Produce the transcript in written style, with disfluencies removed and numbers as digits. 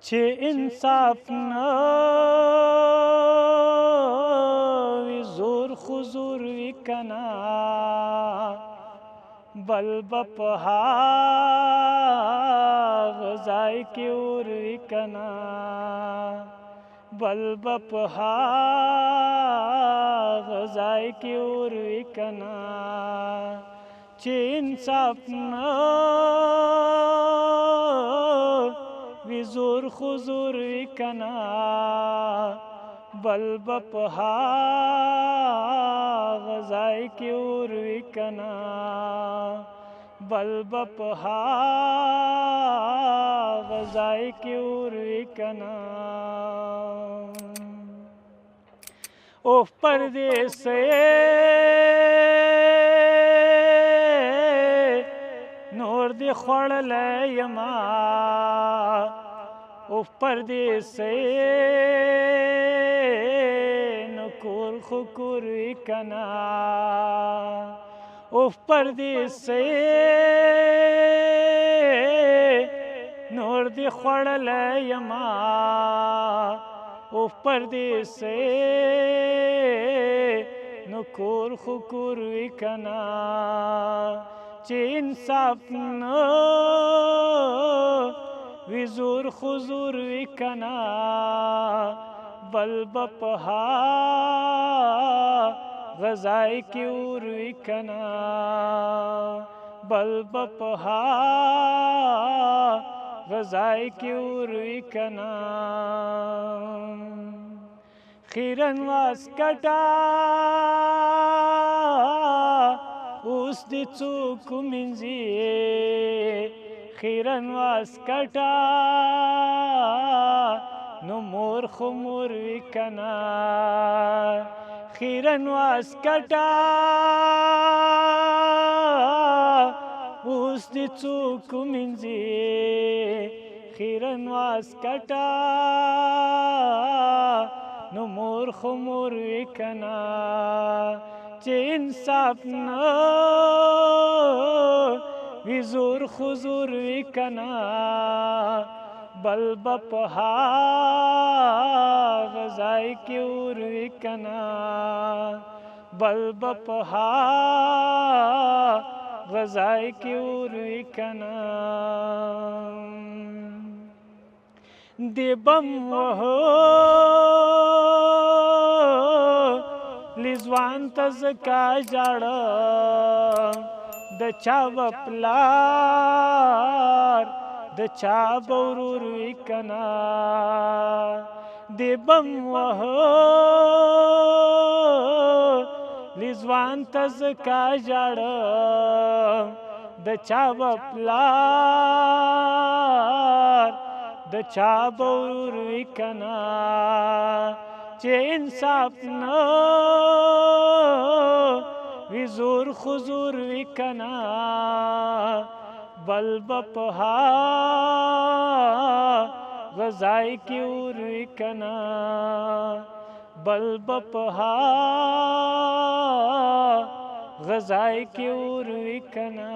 چې انصاف نه وي زور خو زور وي کنه بل به په هغه ځای کې اور وي کنه بل به په هغه ځای کې اور وي کنه چې انصاف نه وي زور خو زور وي کنه بل به په هغه ځای کې اور وي کنه بل به په هغه ځای کې اور وي کنه اوف پردیسۍ نور دې خوړلی یما اوف پردیسۍ نو کور خو کور وي کنه اوف پردیسۍ نور دې خوړلی یما اوف پردیسۍ نو کور خو کور وي کنه چې انصاف نه وي زور خو زور وي کنه بل به په هغه ځای کې اور وي کنه بل به په هغه ځای کې اور وي کنه خیرن واسکټه اوس دې څوک ومینځي خیرن واسکټه نو مور خو مور وي کنه خیرن واسکټه اوس دې څوک ومینځي خیرن واسکټه نو مور خو مور وي کنه چې انصاف نه وي زور خو زور وي کنه بل به په هغه ځای کې اور وي کنه بل به په هغه ځای کې اور وي کنه دې بم وهو ځوان ته ځکه ژاړم د چا به پلار د چا به ورور وي کنه دې بم وهو ځوان ته ځکه ژاړم د چا به پلار د چا به ورور وي کنه چې انصاف نه وي زور خو زور وي کنه بل به په هغه ځای کې اور وي کنه بل به په هغه ځای کې اور وي کنه